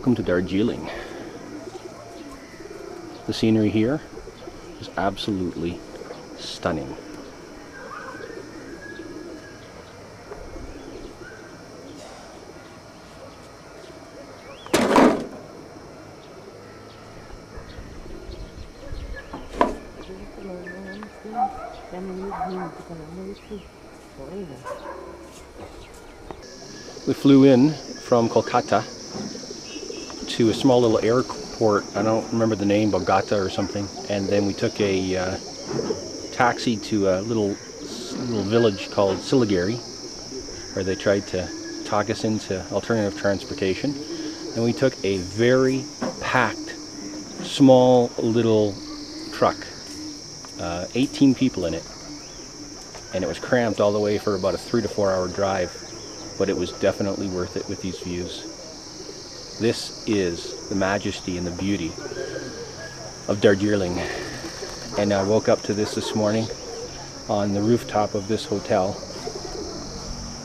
Welcome to Darjeeling. The scenery here is absolutely stunning. We flew in from Kolkata to a small little airport. I don't remember the name, Bogota or something. And then we took a taxi to a little village called Siliguri, where they tried to talk us into alternative transportation. And we took a very packed, small little truck, 18 people in it. And it was cramped all the way for about a 3 to 4 hour drive. But it was definitely worth it with these views. This is the majesty and the beauty of Darjeeling. And I woke up to this morning on the rooftop of this hotel,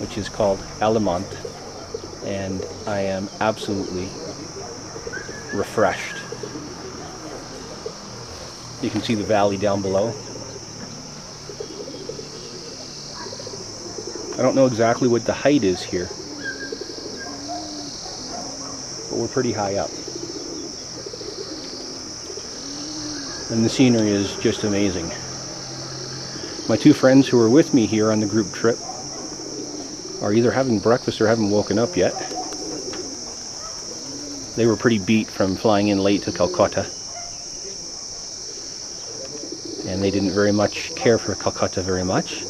which is called Element, and I am absolutely refreshed. You can see the valley down below. I don't know exactly what the height is here, but we're pretty high up. And the scenery is just amazing. My two friends who were with me here on the group trip are either having breakfast or haven't woken up yet. They were pretty beat from flying in late to Calcutta, and they didn't very much care for Calcutta very much.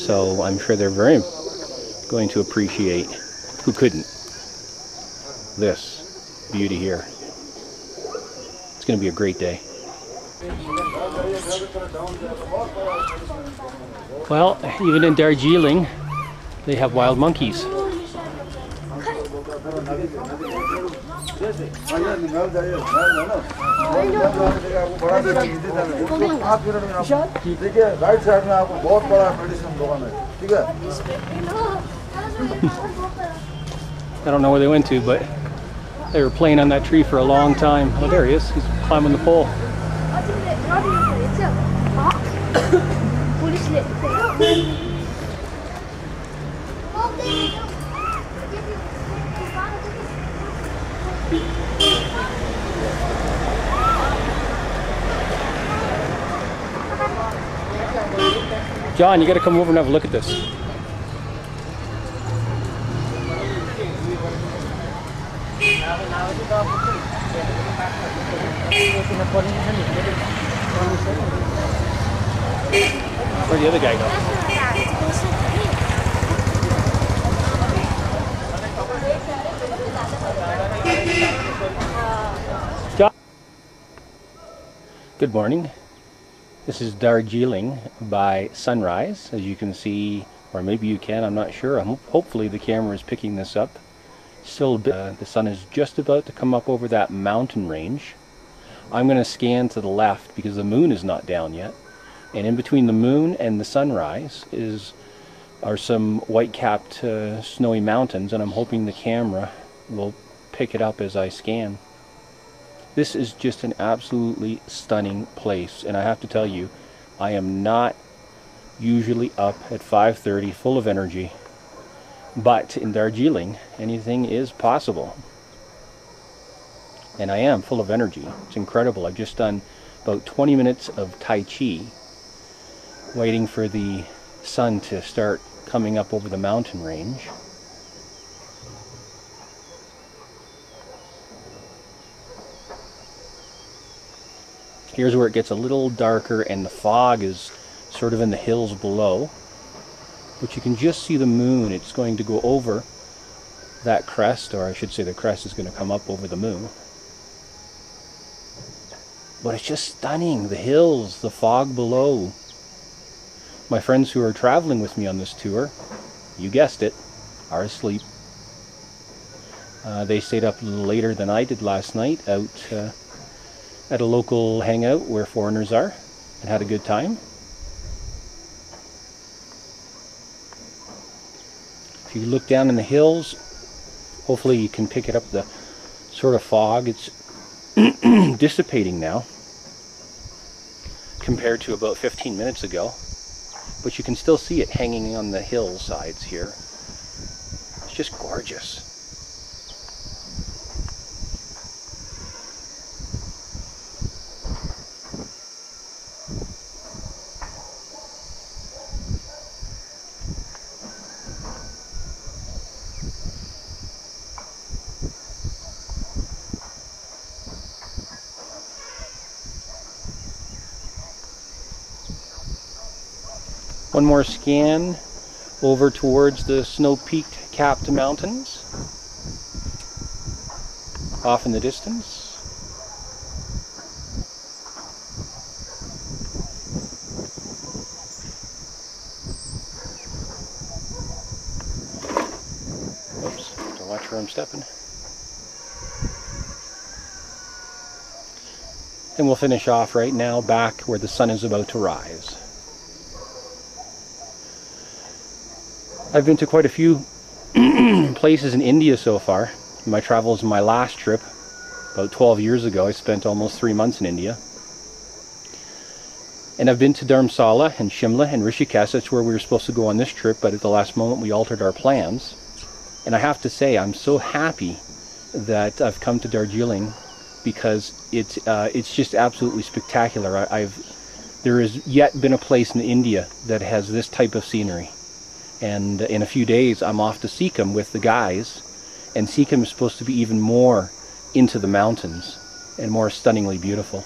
So I'm sure they're very going to appreciate, who couldn't, this beauty here. It's going to be a great day. Well, even in Darjeeling, they have wild monkeys. I don't know where they went to, but they were playing on that tree for a long time. Oh, there he is. He's climbing the pole. John, you got to come over and have a look at this. Where'd the other guy go? John. Good morning. This is Darjeeling by sunrise, as you can see, or maybe you can, I'm not sure. Hopefully the camera is picking this up. Still a bit, the sun is just about to come up over that mountain range. I'm going to scan to the left because the moon is not down yet. And in between the moon and the sunrise are some white-capped snowy mountains, and I'm hoping the camera will pick it up as I scan. This is just an absolutely stunning place, and I have to tell you, I am not usually up at 5:30 full of energy, but in Darjeeling anything is possible, and I am full of energy. It's incredible. I've just done about 20 minutes of Tai Chi, waiting for the sun to start coming up over the mountain range. Here's where it gets a little darker and the fog is sort of in the hills below, but you can just see the moon. It's going to go over that crest, or I should say the crest is going to come up over the moon. But it's just stunning. The hills, the fog below. My friends who are traveling with me on this tour, you guessed it, are asleep. They stayed up a little later than I did last night out at a local hangout where foreigners are, and had a good time. If you look down in the hills, hopefully you can pick it up the sort of fog. It's dissipating now compared to about 15 minutes ago, but you can still see it hanging on the hillsides here. It's just gorgeous. One more scan over towards the snow-peaked capped mountains off in the distance. Oops, have to watch where I'm stepping. And we'll finish off right now back where the sun is about to rise. I've been to quite a few places in India so far. My travels, my last trip, about 12 years ago, I spent almost 3 months in India. And I've been to Dharamsala and Shimla and Rishikesh. That's where we were supposed to go on this trip, but at the last moment we altered our plans. And I have to say, I'm so happy that I've come to Darjeeling, because it's just absolutely spectacular. There has yet been a place in India that has this type of scenery. And in a few days I'm off to Sikkim with the guys, and Sikkim is supposed to be even more into the mountains and more stunningly beautiful.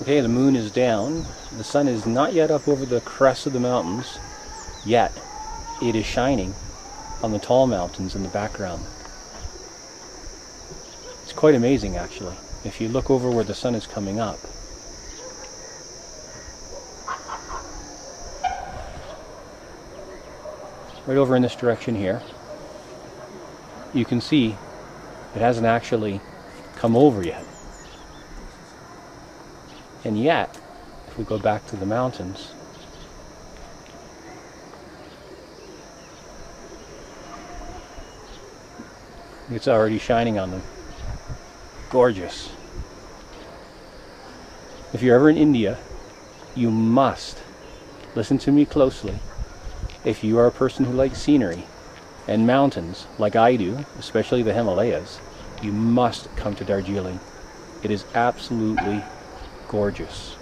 Okay, the moon is down. The sun is not yet up over the crest of the mountains, yet it is shining on the tall mountains in the background. It's quite amazing, actually, if you look over where the sun is coming up. Right over in this direction here, you can see it hasn't actually come over yet. And yet, if we go back to the mountains, it's already shining on them. Gorgeous. If you're ever in India, you must listen to me closely. If you are a person who likes scenery and mountains, like I do, especially the Himalayas, you must come to Darjeeling. It is absolutely gorgeous.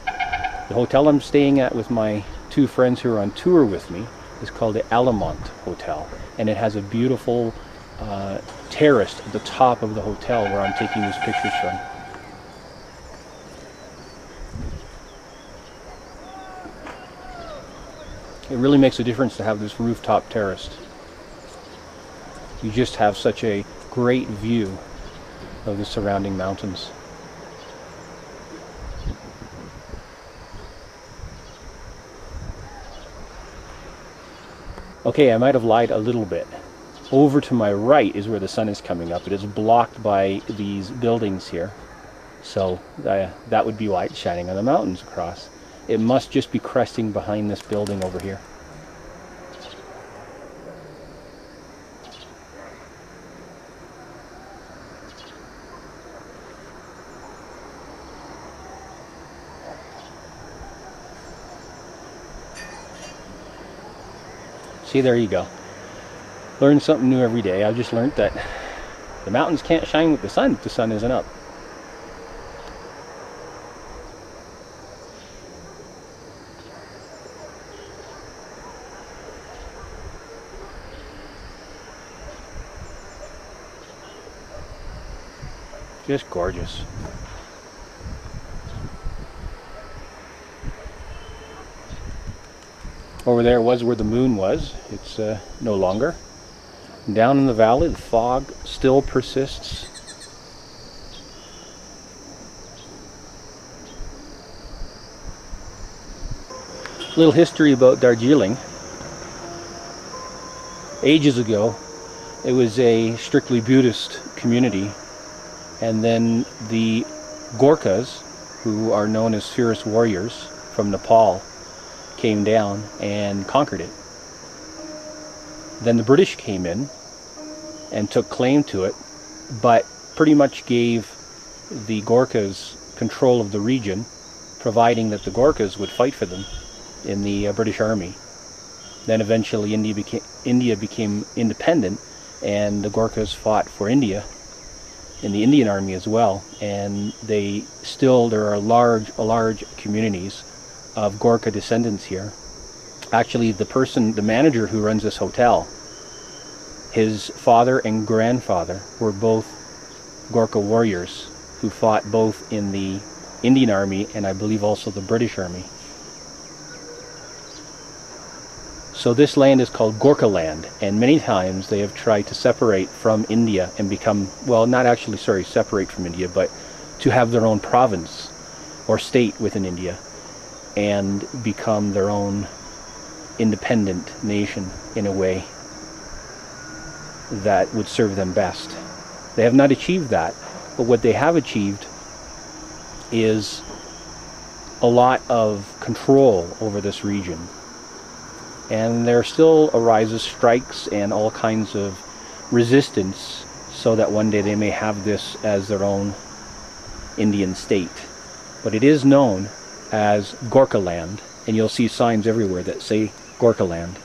The hotel I'm staying at with my two friends who are on tour with me is called the Alamont Hotel, and it has a beautiful terrace at the top of the hotel where I'm taking these pictures from. It really makes a difference to have this rooftop terrace. You just have such a great view of the surrounding mountains. Okay, I might have lied a little bit. Over to my right is where the sun is coming up. It is blocked by these buildings here. So that would be why it's shining on the mountains across. It must just be cresting behind this building over here. See, there you go. Learn something new every day. I just learned that the mountains can't shine with the sun if the sun isn't up. Just gorgeous. Over there was where the moon was. It's no longer. Down in the valley, the fog still persists. A little history about Darjeeling. Ages ago, it was a strictly Buddhist community, and then the Gorkhas, who are known as fierce warriors from Nepal, came down and conquered it. Then the British came in and took claim to it, but pretty much gave the Gorkhas control of the region, providing that the Gorkhas would fight for them in the British Army. Then eventually India became independent, and the Gorkhas fought for India in the Indian Army as well. And there are large communities of Gorkha descendants here. Actually, the manager who runs this hotel, his father and grandfather were both Gorkha warriors who fought both in the Indian Army and I believe also the British Army. So this land is called Gorkha land, and many times they have tried to separate from India and become, well, not actually, sorry, separate from India, but to have their own province or state within India and become their own independent nation in a way that would serve them best. They have not achieved that, but what they have achieved is a lot of control over this region. And there still arises strikes and all kinds of resistance so that one day they may have this as their own Indian state. But it is known as Gorkha land, and you'll see signs everywhere that say Gorkha land.